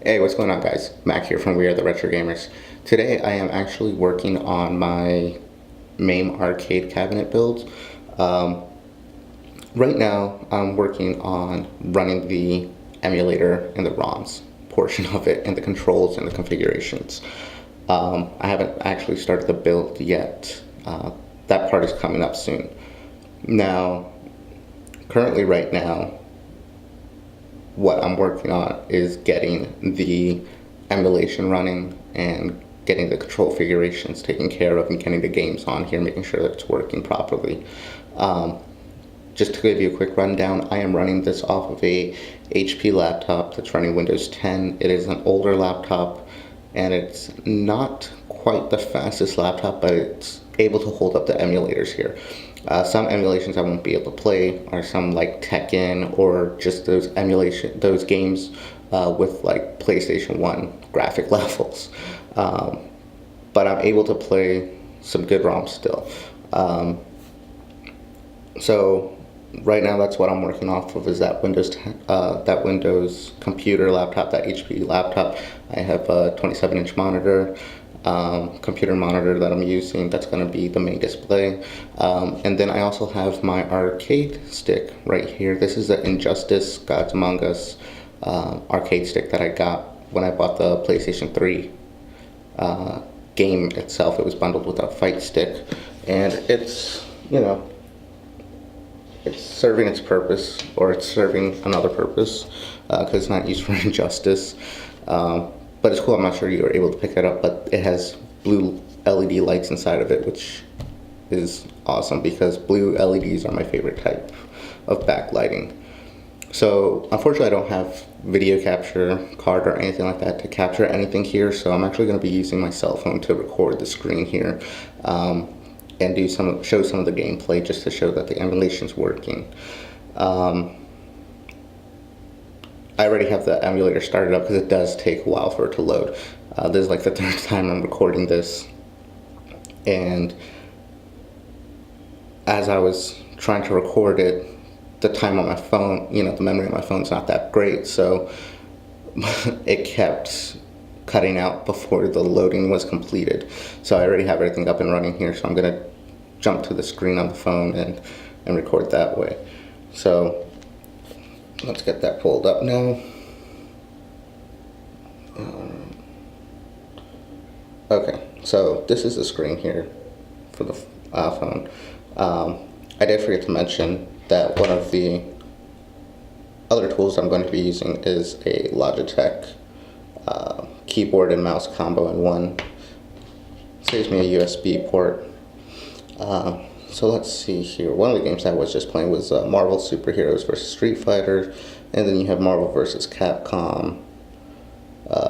Hey, what's going on, guys? Mac here from We Are the Retro Gamers. Today I am actually working on my MAME Arcade cabinet build. Um, right now I'm working on running the emulator and the ROMs portion of it and the controls and the configurations. I haven't actually started the build yet. That part is coming up soon. Now, currently right now, what I'm working on is getting the emulation running and getting the control configurations taken care of and getting the games on here, making sure that it's working properly. Just to give you a quick rundown, I am running this off of a HP laptop that's running Windows 10. It is an older laptop and it's not quite the fastest laptop, but it's able to hold up the emulators here. Some emulations I won't be able to play are some like Tekken or just those games with like PlayStation 1 graphic levels. But I'm able to play some good ROMs still. So right now that's what I'm working off of, is that Windows computer laptop, that HP laptop. I have a 27-inch monitor. Computer monitor that I'm using. That's going to be the main display, and then I also have my arcade stick right here. This is the Injustice Gods Among Us arcade stick that I got when I bought the PlayStation 3 game itself. It was bundled with a fight stick, and it's, you know, it's serving its purpose, or it's serving another purpose, because it's not used for Injustice. But it's cool. I'm not sure you were able to pick that up, but it has blue LED lights inside of it, which is awesome because blue LEDs are my favorite type of backlighting. So unfortunately I don't have video capture card or anything like that to capture anything here, so I'm actually going to be using my cell phone to record the screen here, and show some of the gameplay just to show that the emulation's working. I already have the emulator started up because it does take a while for it to load. This is like the third time I'm recording this, and as I was trying to record it, the time on my phone, the memory on my phone's not that great, so it kept cutting out before the loading was completed. So I already have everything up and running here, so I'm gonna jump to the screen on the phone and record that way. So let's get that pulled up now. Okay, so this is the screen here for the phone. I did forget to mention that one of the other tools I'm going to be using is a Logitech keyboard and mouse combo in one. Saves me a USB port. So let's see here. One of the games I was just playing was Marvel Superheroes vs. Street Fighter, and then you have Marvel vs. Capcom.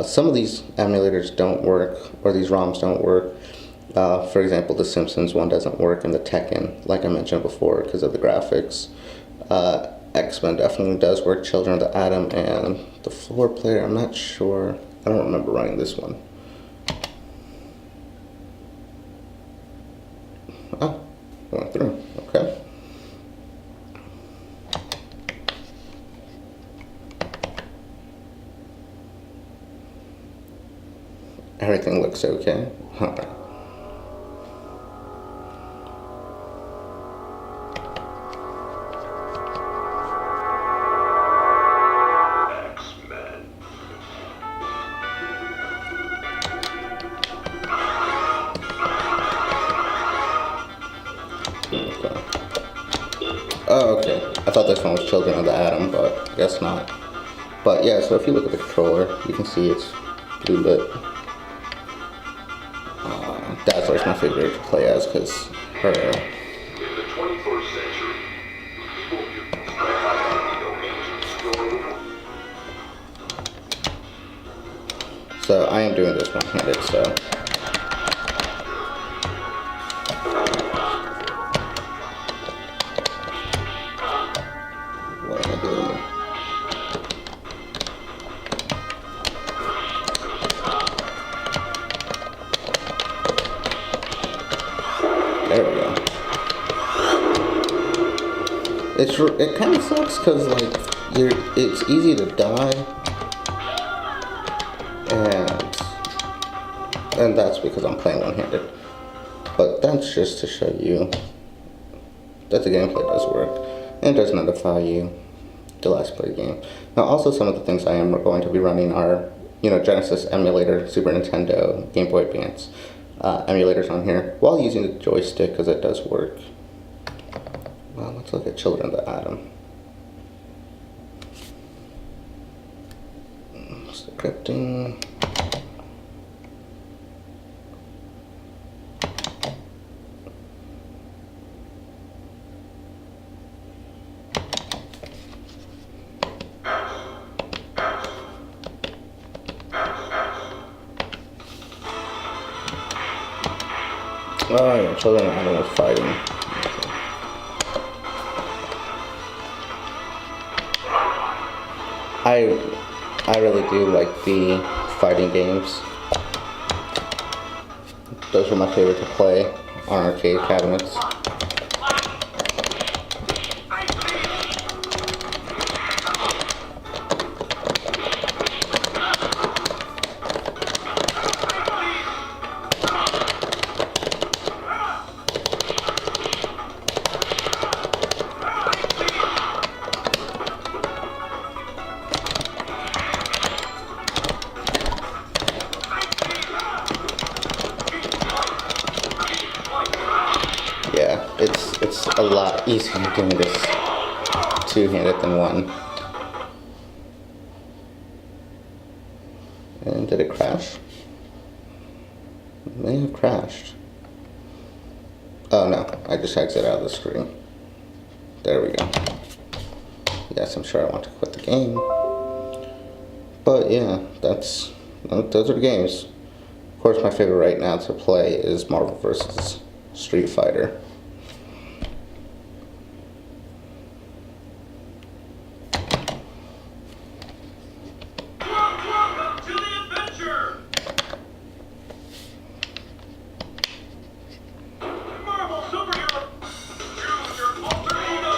Some of these emulators don't work, or these ROMs don't work. For example, the Simpsons one doesn't work, and the Tekken, like I mentioned before, because of the graphics. X-Men definitely does work. Children of the Atom and the Floor Player, I'm not sure. I don't remember running this one. Oh, went through. Okay. Everything looks okay. Alright. Oh, okay. I thought this one was Children of the Atom, but I guess not. But yeah, so if you look at the controller, you can see it's blue lit. Dazzler's my favorite to play as because her. In the 21st century, so I am doing this one-handed, so. What am I doing? There we go. It kind of sucks because like it's easy to die and that's because I'm playing one-handed. But that's just to show you that the gameplay does work, and it does notify you the last played game. Now, also some of the things I am going to be running are, Genesis emulator, Super Nintendo, Game Boy Advance emulators on here, while using the joystick, because it does work. Well, let's look at Children of the Atom. Scripting. Oh yeah, Children of the Atom was fighting. I really do like the fighting games. Those were my favorite to play on arcade cabinets. Yeah, it's a lot easier doing this two-handed than one. And did it crash? It may have crashed. Oh no, I just exited out of the screen. There we go. Yes, I'm sure I want to quit the game. But yeah, those are the games. Of course, my favorite right now to play is Marvel vs. Street Fighter. Welcome to the adventure! Marvel superhero! Choose your alter ego!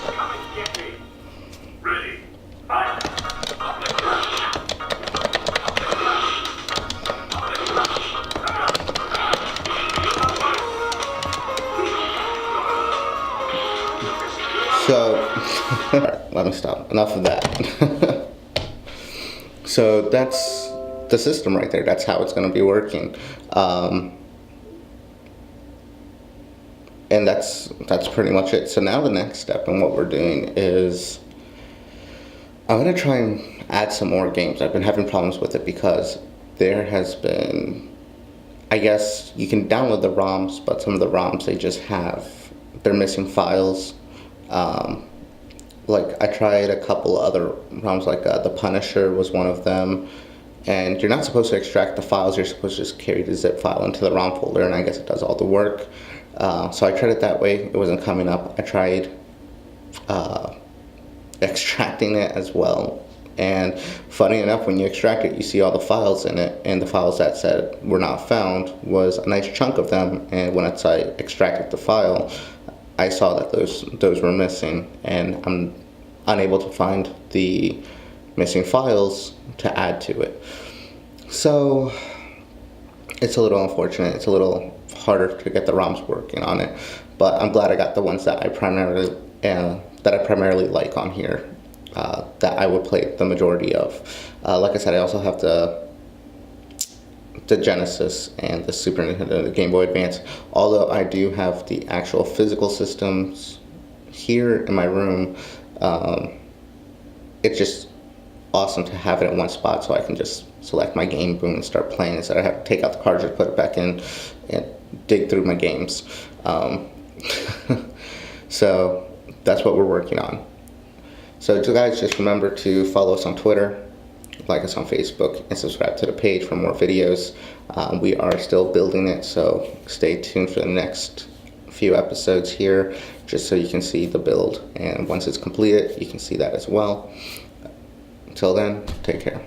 Come and get me! Ready! Fight! So, alright, let me stop. Enough of that. So that's the system right there. That's how it's going to be working. And that's pretty much it. So now the next step in what we're doing is I'm going to try and add some more games. I've been having problems with it because there has been, I guess you can download the ROMs, but some of the ROMs they're missing files. Like I tried a couple other ROMs, like The Punisher was one of them, and you're not supposed to extract the files, you're supposed to just carry the zip file into the ROM folder, and I guess it does all the work. So I tried it that way, it wasn't coming up. I tried extracting it as well, and funny enough, when you extract it, you see all the files in it, and the files that said were not found was a nice chunk of them, and when I extracted the file, I saw that those were missing, and I'm unable to find the missing files to add to it. So it's a little unfortunate. It's a little harder to get the ROMs working on it, but I'm glad I got the ones that I primarily like on here, that I would play the majority of. Like I said, I also have the Genesis and the Super Nintendo, the Game Boy Advance, although I do have the actual physical systems here in my room. It's just awesome to have it in one spot, so I can just select my game, boom, and start playing instead of having to take out the cartridge, put it back in, and dig through my games. So that's what we're working on. So guys, just remember to follow us on Twitter, like us on Facebook, and subscribe to the page for more videos. We are still building it, so stay tuned for the next few episodes here, just so you can see the build, and once it's completed, you can see that as well. Until then, take care.